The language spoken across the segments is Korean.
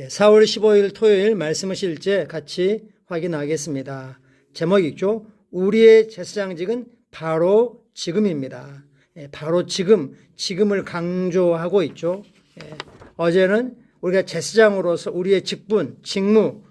4월 15일 토요일 말씀의 실제 같이 확인하겠습니다. 제목 있죠? 우리의 제사장직은 바로 지금입니다. 바로 지금을 강조하고 있죠. 어제는 우리가 제사장으로서 우리의 직분, 직무,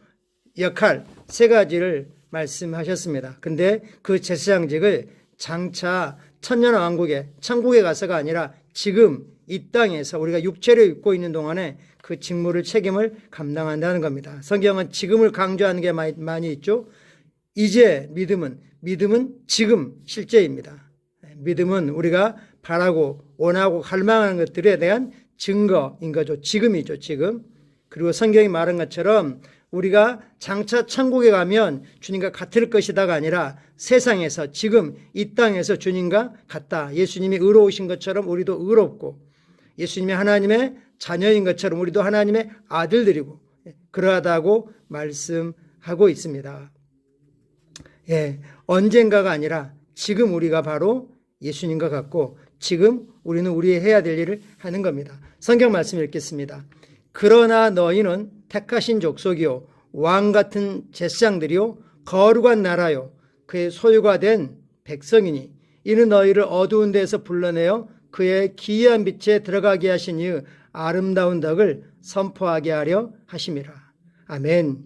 역할 세 가지를 말씀하셨습니다. 근데 그 제사장직을 장차 천년왕국에 천국에 가서가 아니라 지금 이 땅에서 우리가 육체를 입고 있는 동안에 그 직무를 책임을 감당한다는 겁니다. 성경은 지금을 강조하는 게 많이 있죠. 이제 믿음은 지금 실제입니다. 믿음은 우리가 바라고 원하고 갈망하는 것들에 대한 증거인 거죠. 지금이죠. 지금. 그리고 성경이 말한 것처럼 우리가 장차 천국에 가면 주님과 같을 것이다가 아니라 세상에서 지금 이 땅에서 주님과 같다. 예수님이 의로우신 것처럼 우리도 의롭고 예수님이 하나님의 자녀인 것처럼 우리도 하나님의 아들들이고 그러하다고 말씀하고 있습니다. 언젠가가 아니라 지금 우리가 바로 예수님과 같고 지금 우리는 우리의 해야 될 일을 하는 겁니다. 성경 말씀 읽겠습니다. 그러나 너희는 택하신 족속이요 왕 같은 제사장들이요 거룩한 나라요 그의 소유가 된 백성이니 이는 너희를 어두운 데서 불러내어 그의 기이한 빛에 들어가게 하신 이의 아름다운 덕을 선포하게 하려 하심이라. 아멘.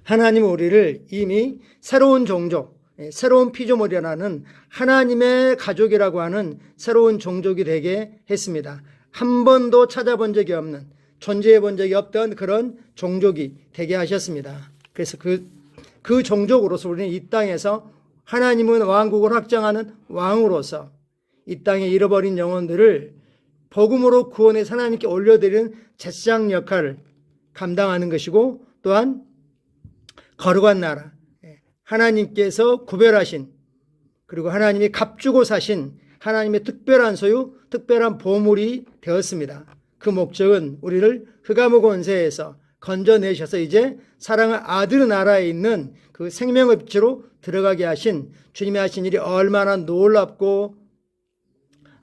하나님은 우리를 이미 새로운 종족, 새로운 피조물이라는 하나님의 가족이라고 하는 새로운 종족이 되게 했습니다. 한 번도 찾아본 적이 없는, 존재해 본 적이 없던 그런 종족이 되게 하셨습니다. 그래서 그 종족으로서 우리는 이 땅에서 하나님은 왕국을 확장하는 왕으로서 이 땅에 잃어버린 영혼들을 복음으로 구원해서 하나님께 올려드리는 제사장 역할을 감당하는 것이고 또한 거룩한 나라, 하나님께서 구별하신 그리고 하나님이 값주고 사신 하나님의 특별한 소유, 특별한 보물이 되었습니다. 그 목적은 우리를 흑암의 권세에서 건져내셔서 이제 사랑의 아들의 나라에 있는 그 생명의 빛으로 들어가게 하신 주님이 하신 일이 얼마나 놀랍고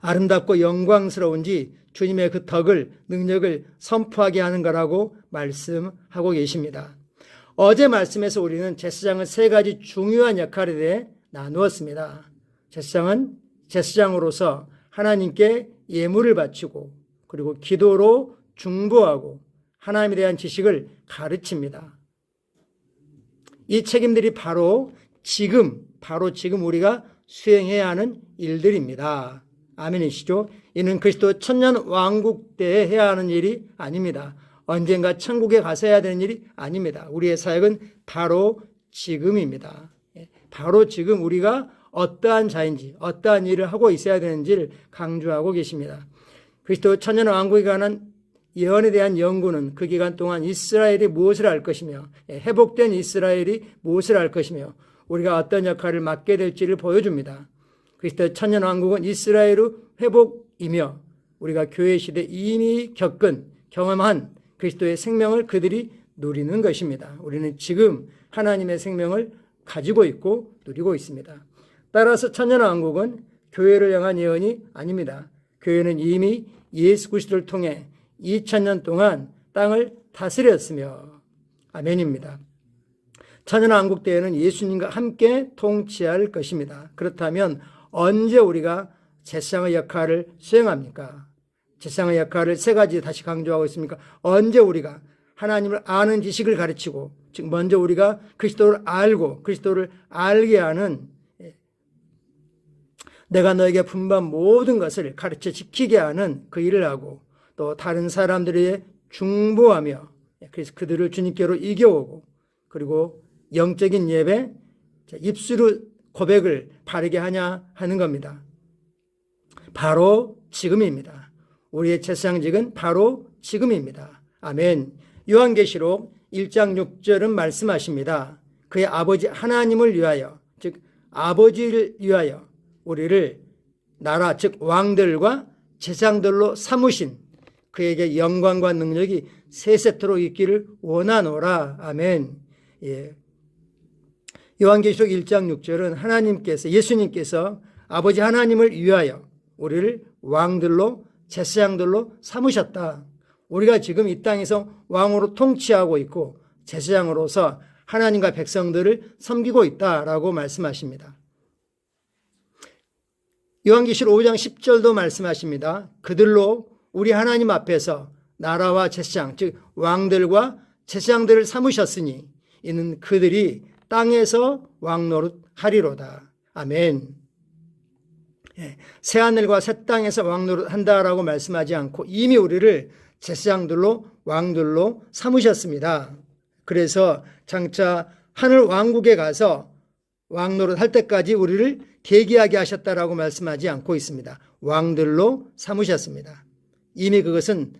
아름답고 영광스러운지 주님의 그 덕을, 능력을 선포하게 하는 거라고 말씀하고 계십니다. 어제 말씀에서 우리는 제사장의 세 가지 중요한 역할에 대해 나누었습니다. 제사장은 제사장으로서 하나님께 예물을 바치고 그리고 기도로 중보하고 하나님에 대한 지식을 가르칩니다. 이 책임들이 바로 지금 우리가 수행해야 하는 일들입니다. 아멘이시죠? 이는 그리스도 천년 왕국 때에 해야 하는 일이 아닙니다. 언젠가 천국에 가서 해야 되는 일이 아닙니다. 우리의 사역은 바로 지금입니다. 바로 지금 우리가 어떠한 자인지 어떠한 일을 하고 있어야 되는지를 강조하고 계십니다. 그리스도 천년 왕국에 관한 예언에 대한 연구는 그 기간 동안 이스라엘이 무엇을 할 것이며 회복된 이스라엘이 무엇을 할 것이며 우리가 어떤 역할을 맡게 될지를 보여줍니다. 그리스도 천년 왕국은 이스라엘의 회복이며 우리가 교회 시대 이미 경험한 그리스도의 생명을 그들이 누리는 것입니다. 우리는 지금 하나님의 생명을 가지고 있고 누리고 있습니다. 따라서 천년 왕국은 교회를 향한 예언이 아닙니다. 교회는 이미 예수 그리스도를 통해 2000년 동안 땅을 다스렸으며 아멘입니다. 천년 왕국 때에는 예수님과 함께 통치할 것입니다. 그렇다면 언제 우리가 제사장의 역할을 수행합니까? 제사장의 역할을 세 가지 다시 강조하고 있습니까? 언제 우리가 하나님을 아는 지식을 가르치고 즉 먼저 우리가 그리스도를 알고 그리스도를 알게 하는 내가 너에게 분반 모든 것을 가르쳐 지키게 하는 그 일을 하고 또 다른 사람들에 중보하며 그래서 그들을 주님께로 이겨오고 그리고 영적인 예배 입술의 고백을 바르게 하냐 하는 겁니다. 바로 지금입니다. 우리의 제사장직은 바로 지금입니다. 아멘. 요한계시록 1장 6절은 말씀하십니다. 그의 아버지 하나님을 위하여 즉 아버지를 위하여 우리를 나라 즉 왕들과 제사장들로 삼으신 그에게 영광과 능력이 세세토록 있기를 원하노라. 아멘. 요한계시록 1장 6절은 하나님께서 예수님께서 아버지 하나님을 위하여 우리를 왕들로 제사장들로 삼으셨다. 우리가 지금 이 땅에서 왕으로 통치하고 있고 제사장으로서 하나님과 백성들을 섬기고 있다라고 말씀하십니다. 요한계시록 5장 10절도 말씀하십니다. 그들로 우리 하나님 앞에서 나라와 제사장, 즉 왕들과 제사장들을 삼으셨으니 이는 그들이 땅에서 왕노릇 하리로다. 아멘. 새하늘과 새 땅에서 왕노릇 한다라고 말씀하지 않고 이미 우리를 제사장들로 왕들로 삼으셨습니다. 그래서 장차 하늘 왕국에 가서 왕노릇 할 때까지 우리를 대기하게 하셨다라고 말씀하지 않고 있습니다. 왕들로 삼으셨습니다. 이미 그것은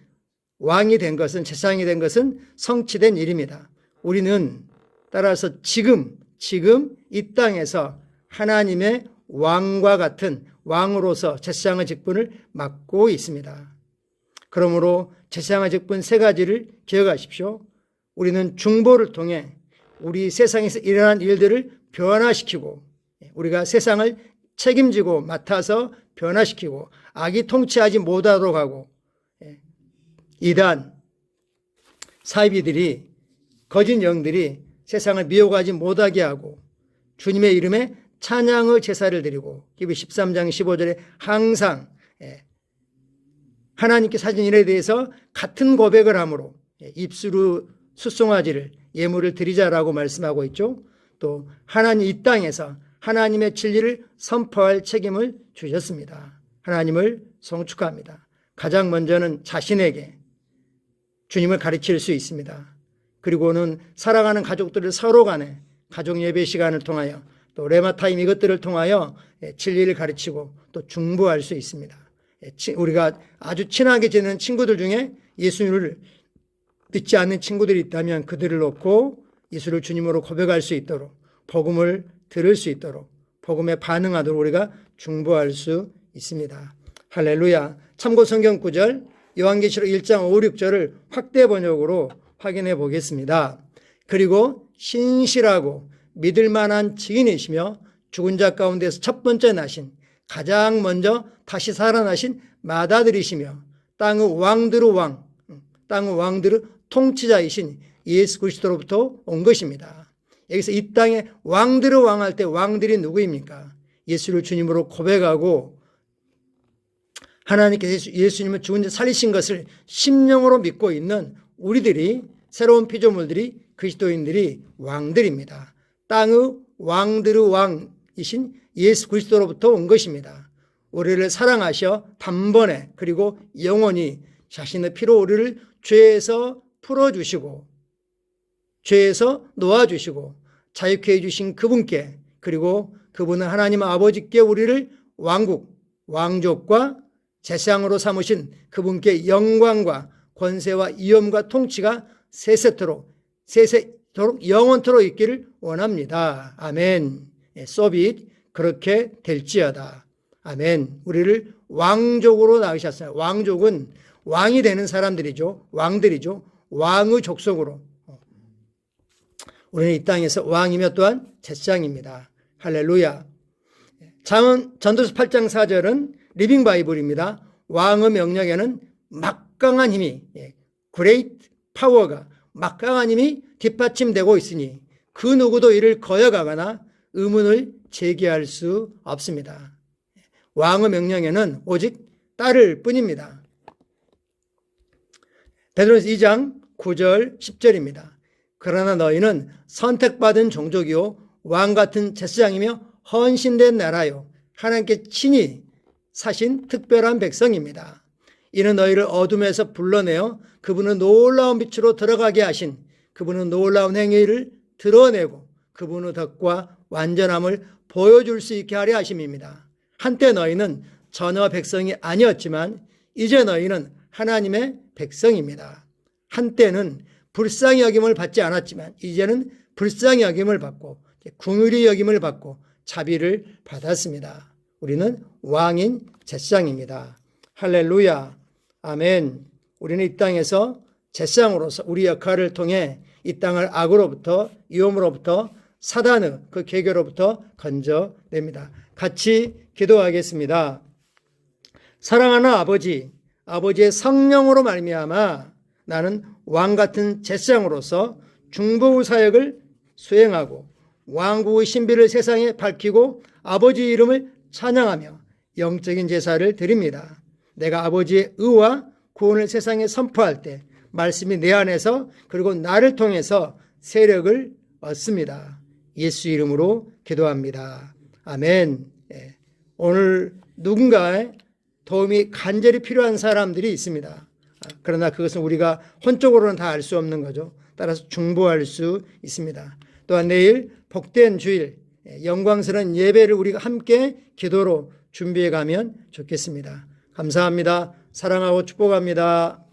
왕이 된 것은, 제사장이 된 것은 성취된 일입니다. 우리는 따라서 지금 이 땅에서 하나님의 왕과 같은 왕으로서 제사장의 직분을 맡고 있습니다. 그러므로 제사장의 직분 세 가지를 기억하십시오. 우리는 중보를 통해 우리 세상에서 일어난 일들을 변화시키고 우리가 세상을 책임지고 맡아서 변화시키고 악이 통치하지 못하도록 하고 이단, 사이비들이 거짓 영들이 세상을 미혹하지 못하게 하고 주님의 이름에 찬양의 제사를 드리고 히브리 13장 15절에 항상 하나님께 사진 일에 대해서 같은 고백을 함으로 입술로 숫송아지를 예물을 드리자라고 말씀하고 있죠. 또 하나님 이 땅에서 하나님의 진리를 선포할 책임을 주셨습니다. 하나님을 송축합니다. 가장 먼저는 자신에게 주님을 가르칠 수 있습니다. 그리고는 살아가는 가족들을 서로 간에 가족 예배 시간을 통하여 또 레마타임 이것들을 통하여 진리를 가르치고 또 중보할 수 있습니다. 우리가 아주 친하게 지내는 친구들 중에 예수님을 믿지 않는 친구들이 있다면 그들을 놓고 예수를 주님으로 고백할 수 있도록 복음을 들을 수 있도록 복음에 반응하도록 우리가 중보할 수 있습니다. 할렐루야. 참고 성경 구절 요한계시록 1장 5, 6절을 확대 번역으로 확인해 보겠습니다. 그리고 신실하고 믿을 만한 증인이시며 죽은 자 가운데서 첫 번째 나신 가장 먼저 다시 살아나신 맏아들이시며 땅의 왕들의 통치자이신 예수 그리스도로부터 온 것입니다. 여기서 이 땅에 왕들의 왕할 때 왕들이 누구입니까? 예수를 주님으로 고백하고 하나님께서 예수님을 죽은 자 살리신 것을 심령으로 믿고 있는 우리들이 새로운 피조물들이 그리스도인들이 왕들입니다. 땅의 왕들의 왕이신 예수 그리스도로부터 온 것입니다. 우리를 사랑하셔 단번에 그리고 영원히 자신의 피로 우리를 죄에서 풀어주시고 죄에서 놓아주시고 자유케 해주신 그분께 그리고 그분은 하나님 아버지께 우리를 왕국, 왕족과 제사장으로 삼으신 그분께 영광과 권세와 위엄과 통치가 세세토록 영원토록 있기를 원합니다. 아멘. So be it. 그렇게 될지어다. 아멘. 우리를 왕족으로 낳으셨어요. 왕족은 왕이 되는 사람들이죠. 왕들이죠. 왕의 족속으로. 우리는 이 땅에서 왕이며 또한 제사장입니다. 할렐루야. 전도서 8장 4절은 리빙 바이블입니다. 왕의 명령에는 막강한 힘이 great power가 막강한 힘이 뒷받침되고 있으니 그 누구도 이를 거역하거나 의문을 제기할 수 없습니다. 왕의 명령에는 오직 따를 뿐입니다. 베드로전서 2장 9절 10절입니다. 그러나 너희는 선택받은 종족이요 왕같은 제사장이며 헌신된 나라요 하나님께 친히 사신 특별한 백성입니다. 이는 너희를 어둠에서 불러내어 그분의 놀라운 빛으로 들어가게 하신 그분의 놀라운 행위를 드러내고 그분의 덕과 완전함을 보여줄 수 있게 하려 하심입니다. 한때 너희는 전혀 백성이 아니었지만 이제 너희는 하나님의 백성입니다. 한때는 불쌍히 여김을 받지 않았지만 이제는 불쌍히 여김을 받고 긍휼히 여김을 받고 자비를 받았습니다. 우리는 왕인 제사장입니다. 할렐루야. 아멘. 우리는 이 땅에서 제사장으로서 우리 역할을 통해 이 땅을 악으로부터 위험으로부터 사단의 그 계계로부터 건져냅니다. 같이 기도하겠습니다. 사랑하는 아버지, 아버지의 성령으로 말미암아 나는 왕 같은 제사장으로서 중보의 사역을 수행하고 왕국의 신비를 세상에 밝히고 아버지 이름을 찬양하며 영적인 제사를 드립니다. 내가 아버지의 의와 구원을 세상에 선포할 때 말씀이 내 안에서 그리고 나를 통해서 세력을 얻습니다. 예수 이름으로 기도합니다. 아멘. 오늘 누군가의 도움이 간절히 필요한 사람들이 있습니다. 그러나 그것은 우리가 혼적으로는 다 알 수 없는 거죠. 따라서 중보할 수 있습니다. 또한 내일 복된 주일, 영광스러운 예배를 우리가 함께 기도로 준비해 가면 좋겠습니다. 감사합니다. 사랑하고 축복합니다.